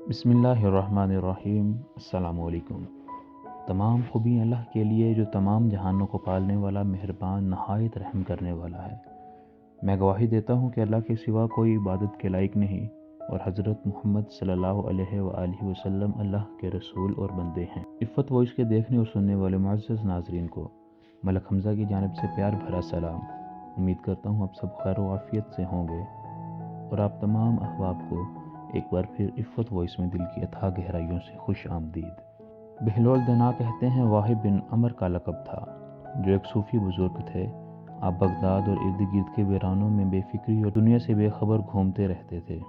بسم اللہ الرحمن الرحیم۔ السلام علیکم۔ تمام خوبی اللہ کے لیے جو تمام جہانوں کو پالنے والا، مہربان، نہایت رحم کرنے والا ہے۔ میں گواہی دیتا ہوں کہ اللہ کے سوا کوئی عبادت کے لائق نہیں، اور حضرت محمد صلی اللہ علیہ وآلہ وسلم اللہ کے رسول اور بندے ہیں۔ عفت وائس کے دیکھنے اور سننے والے معزز ناظرین کو ملک حمزہ کی جانب سے پیار بھرا سلام۔ امید کرتا ہوں آپ سب خیر و عافیت سے ہوں گے، اور آپ تمام احباب کو ایک بار پھر عفت وائس میں دل کی اتھاہ گہرائیوں سے خوش آمدید۔ بہلول دنا کہتے ہیں واحد بن عمر کا لقب تھا، جو ایک صوفی بزرگ تھے۔ آپ بغداد اور ارد گرد کے ویرانوں میں بے فکری اور دنیا سے بے خبر گھومتے رہتے تھے۔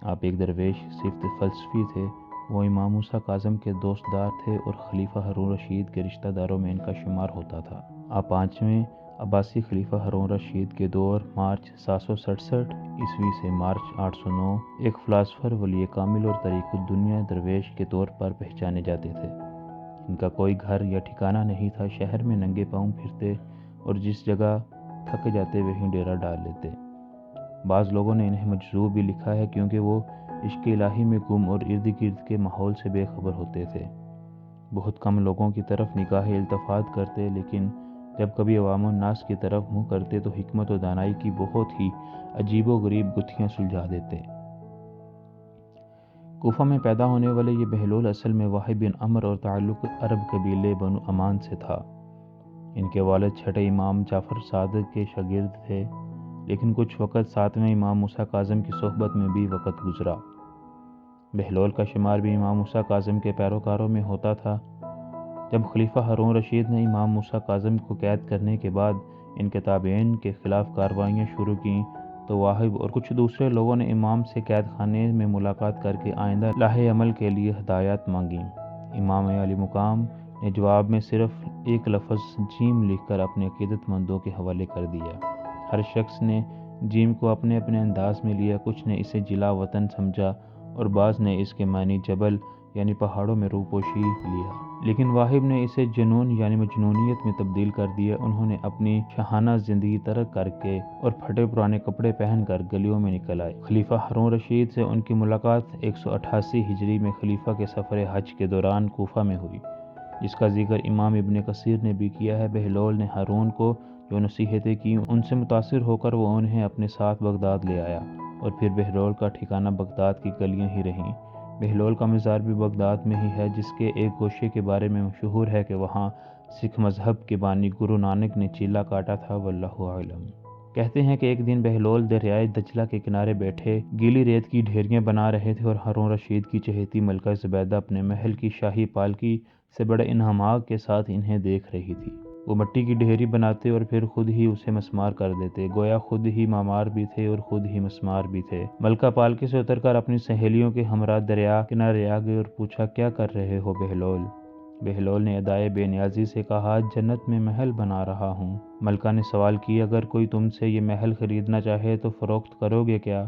آپ ایک درویش صفت فلسفی تھے۔ وہ امام موسیٰ کاظم کے دوست دار تھے اور خلیفہ ہارون رشید کے رشتہ داروں میں ان کا شمار ہوتا تھا۔ آپ پانچویں عباسی خلیفہ ہارون رشید کے دور مارچ 767 عیسوی سے مارچ 809 ایک فلاسفر، ولی کامل اور طریق الدنیا درویش کے طور پر پہچانے جاتے تھے۔ ان کا کوئی گھر یا ٹھکانہ نہیں تھا، شہر میں ننگے پاؤں پھرتے اور جس جگہ تھک جاتے وہیں ڈیرا ڈال لیتے۔ بعض لوگوں نے انہیں مجذوب بھی لکھا ہے، کیونکہ وہ عشق الہی میں گم اور ارد گرد کے ماحول سے بے خبر ہوتے تھے۔ بہت کم لوگوں کی طرف نگاہ التفات کرتے، لیکن جب کبھی عوام الناس کی طرف منہ کرتے تو حکمت و دانائی کی بہت ہی عجیب و غریب گتھیاں سلجھا دیتے۔ کوفہ میں پیدا ہونے والے یہ بہلول اصل میں واحد بن عمر اور تعلق عرب قبیلے بنو امان سے تھا۔ ان کے والد چھٹے امام جعفر صادق کے شاگرد تھے، لیکن کچھ وقت ساتویں امام موسیٰ کاظم کی صحبت میں بھی وقت گزرا۔ بہلول کا شمار بھی امام موسیٰ کاظم کے پیروکاروں میں ہوتا تھا۔ جب خلیفہ ہارون رشید نے امام موسیٰ کاظم کو قید کرنے کے بعد ان کے تابعین کے خلاف کارروائیاں شروع کیں تو واحد اور کچھ دوسرے لوگوں نے امام سے قید خانے میں ملاقات کر کے آئندہ لاہ عمل کے لیے ہدایات مانگیں۔ امام علی مقام نے جواب میں صرف ایک لفظ جیم لکھ کر اپنے عقیدت مندوں کے حوالے کر دیا۔ ہر شخص نے جیم کو اپنے اپنے انداز میں لیا، کچھ نے اسے جلا وطن سمجھا اور بعض نے اس کے معنی جبل یعنی پہاڑوں میں روپوشی لیا، لیکن واحد نے اسے جنون یعنی مجنونیت میں تبدیل کر دیا۔ انہوں نے اپنی شاہانہ زندگی ترک کر کے اور پھٹے پرانے کپڑے پہن کر گلیوں میں نکل آئے۔ خلیفہ ہارون رشید سے ان کی ملاقات 188 ہجری میں خلیفہ کے سفر حج کے دوران کوفہ میں ہوئی، جس کا ذکر امام ابن کثیر نے بھی کیا ہے۔ بہلول نے ہارون کو جو نصیحتیں کی، ان سے متاثر ہو کر وہ انہیں اپنے ساتھ بغداد لے آیا، اور پھر بہلول کا ٹھکانہ بغداد کی گلیاں ہی رہیں۔ بہلول کا مزار بھی بغداد میں ہی ہے، جس کے ایک گوشے کے بارے میں مشہور ہے کہ وہاں سکھ مذہب کے بانی گرو نانک نے چیلا کاٹا تھا، واللہ اعلم۔ کہتے ہیں کہ ایک دن بہلول دریائے دجلہ کے کنارے بیٹھے گیلی ریت کی ڈھیریاں بنا رہے تھے، اور ہارون رشید کی چہیتی ملکہ زبیدہ اپنے محل کی شاہی پالکی سے بڑے انہماک کے ساتھ انہیں دیکھ رہی تھی۔ وہ مٹی کی ڈھیری بناتے اور پھر خود ہی اسے مسمار کر دیتے، گویا خود ہی معمار بھی تھے اور خود ہی مسمار بھی تھے۔ ملکہ پالکی سے اتر کر اپنی سہیلیوں کے ہمراہ دریا کنارے آ گئی اور پوچھا، کیا کر رہے ہو بہلول؟ بہلول نے ادائے بے نیازی سے کہا، جنت میں محل بنا رہا ہوں۔ ملکہ نے سوال کیا، اگر کوئی تم سے یہ محل خریدنا چاہے تو فروخت کرو گے کیا؟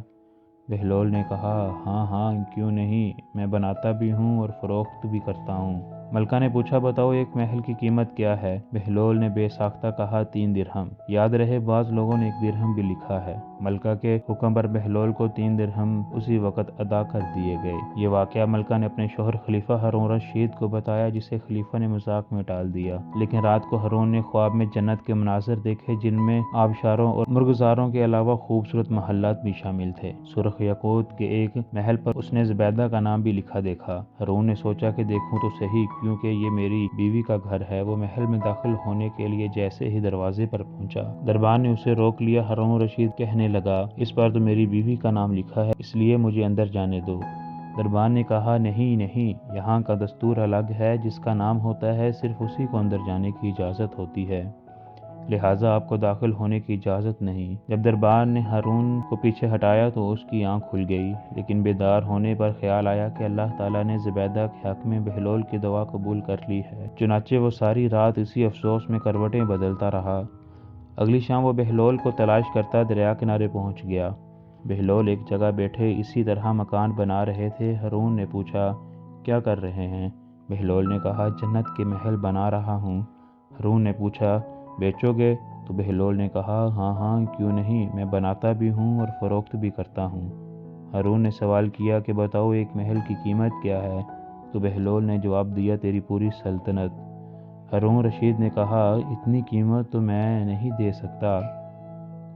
بہلول نے کہا، ہاں ہاں، کیوں نہیں، میں بناتا بھی ہوں اور فروخت بھی کرتا ہوں۔ ملکہ نے پوچھا، بتاؤ ایک محل کی قیمت کیا ہے؟ بہلول نے بے ساختہ کہا، 3 درہم۔ یاد رہے بعض لوگوں نے 1 درہم بھی لکھا ہے۔ ملکہ کے حکم پر بہلول کو 3 درہم اسی وقت ادا کر دیے گئے۔ یہ واقعہ ملکہ نے اپنے شوہر خلیفہ ہارون رشید کو بتایا، جسے خلیفہ نے مذاق میں ٹال دیا، لیکن رات کو ہارون نے خواب میں جنت کے مناظر دیکھے، جن میں آبشاروں اور مرغزاروں کے علاوہ خوبصورت محلات بھی شامل تھے۔ سرخ یاقوت کے ایک محل پر اس نے زبیدہ کا نام بھی لکھا دیکھا۔ ہارون نے سوچا کہ دیکھوں تو صحیح، کیونکہ یہ میری بیوی کا گھر ہے۔ وہ محل میں داخل ہونے کے لیے جیسے ہی دروازے پر پہنچا، دربان نے اسے روک لیا۔ ہارون رشید کہنے لگا، اس پر تو میری بیوی کا نام لکھا ہے، اس لیے مجھے اندر جانے دو۔ دربان نے کہا، نہیں نہیں، یہاں کا دستور الگ ہے، جس کا نام ہوتا ہے صرف اسی کو اندر جانے کی اجازت ہوتی ہے، لہٰذا آپ کو داخل ہونے کی اجازت نہیں۔ جب دربان نے ہارون کو پیچھے ہٹایا تو اس کی آنکھ کھل گئی، لیکن بیدار ہونے پر خیال آیا کہ اللہ تعالیٰ نے زبیدہ کے حق میں بہلول کی دعا قبول کر لی ہے، چنانچہ وہ ساری رات اسی افسوس میں کروٹیں بدلتا رہا۔ اگلی شام وہ بہلول کو تلاش کرتا دریا کنارے پہنچ گیا۔ بہلول ایک جگہ بیٹھے اسی طرح مکان بنا رہے تھے۔ ہارون نے پوچھا، کیا کر رہے ہیں؟ بہلول نے کہا، جنت کے محل بنا رہا ہوں۔ ہارون نے پوچھا، بیچو گے؟ تو بہلول نے کہا، ہاں ہاں، کیوں نہیں، میں بناتا بھی ہوں اور فروخت بھی کرتا ہوں۔ ہارون نے سوال کیا کہ بتاؤ ایک محل کی قیمت کیا ہے؟ تو بہلول نے جواب دیا تیری پوری سلطنت۔ ہارون رشید نے کہا اتنی قیمت تو میں نہیں دے سکتا،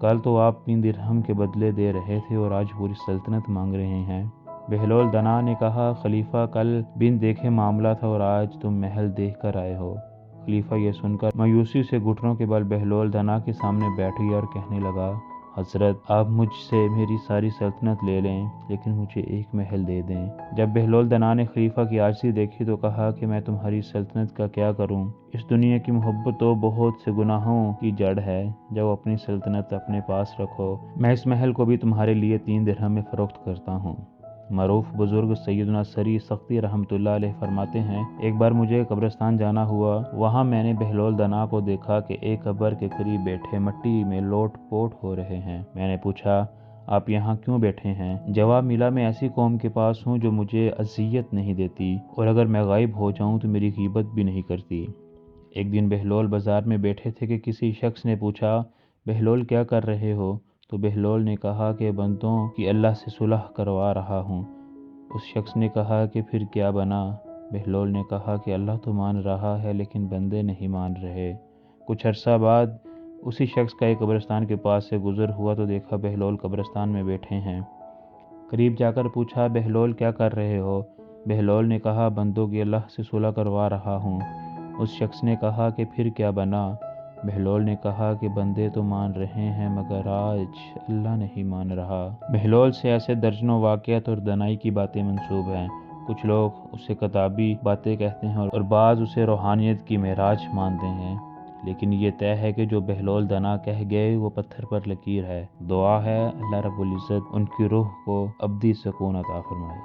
کل تو آپ 3 درہم کے بدلے دے رہے تھے اور آج پوری سلطنت مانگ رہے ہیں۔ بہلول دنا نے کہا خلیفہ کل بن دیکھے معاملہ تھا اور آج تم محل دیکھ کر آئے ہو۔ خلیفہ یہ سن کر مایوسی سے گھٹنوں کے بل بہلول دنا کے سامنے بیٹھ گیا اور کہنے لگا حضرت آپ مجھ سے میری ساری سلطنت لے لیں لیکن مجھے ایک محل دے دیں۔ جب بہلول دنا نے خلیفہ کی عاجزی دیکھی تو کہا کہ میں تمہاری سلطنت کا کیا کروں؟ اس دنیا کی محبت تو بہت سے گناہوں کی جڑ ہے، جب اپنی سلطنت اپنے پاس رکھو۔ میں اس محل کو بھی تمہارے لیے 3 درہم میں فروخت کرتا ہوں۔ معروف بزرگ سیدنا سری سختی رحمۃ اللہ علیہ فرماتے ہیں ایک بار مجھے قبرستان جانا ہوا، وہاں میں نے بہلول دنا کو دیکھا کہ ایک قبر کے قریب بیٹھے مٹی میں لوٹ پوٹ ہو رہے ہیں۔ میں نے پوچھا آپ یہاں کیوں بیٹھے ہیں؟ جواب ملا میں ایسی قوم کے پاس ہوں جو مجھے اذیت نہیں دیتی اور اگر میں غائب ہو جاؤں تو میری غیبت بھی نہیں کرتی۔ ایک دن بہلول بازار میں بیٹھے تھے کہ کسی شخص نے پوچھا بہلول کیا کر رہے ہو؟ تو بہلول نے کہا کہ بندوں کی اللہ سے صلح کروا رہا ہوں۔ اس شخص نے کہا کہ پھر کیا بنا؟ بہلول نے کہا کہ اللہ تو مان رہا ہے لیکن بندے نہیں مان رہے۔ کچھ عرصہ بعد اسی شخص کا ایک قبرستان کے پاس سے گزر ہوا تو دیکھا بہلول قبرستان میں بیٹھے ہیں۔ قریب جا کر پوچھا بہلول کیا کر رہے ہو؟ بہلول نے کہا بندوں کی اللہ سے صلح کروا رہا ہوں۔ اس شخص نے کہا کہ پھر کیا بنا؟ بہلول نے کہا کہ بندے تو مان رہے ہیں مگر آج اللہ نہیں مان رہا۔ بہلول سے ایسے درجنوں واقعات اور دنائی کی باتیں منسوب ہیں۔ کچھ لوگ اسے کتابی باتیں کہتے ہیں اور بعض اسے روحانیت کی معراج مانتے ہیں، لیکن یہ طے ہے کہ جو بہلول دنا کہہ گئے وہ پتھر پر لکیر ہے۔ دعا ہے اللہ رب العزت ان کی روح کو ابدی سکون عطا فرمائے۔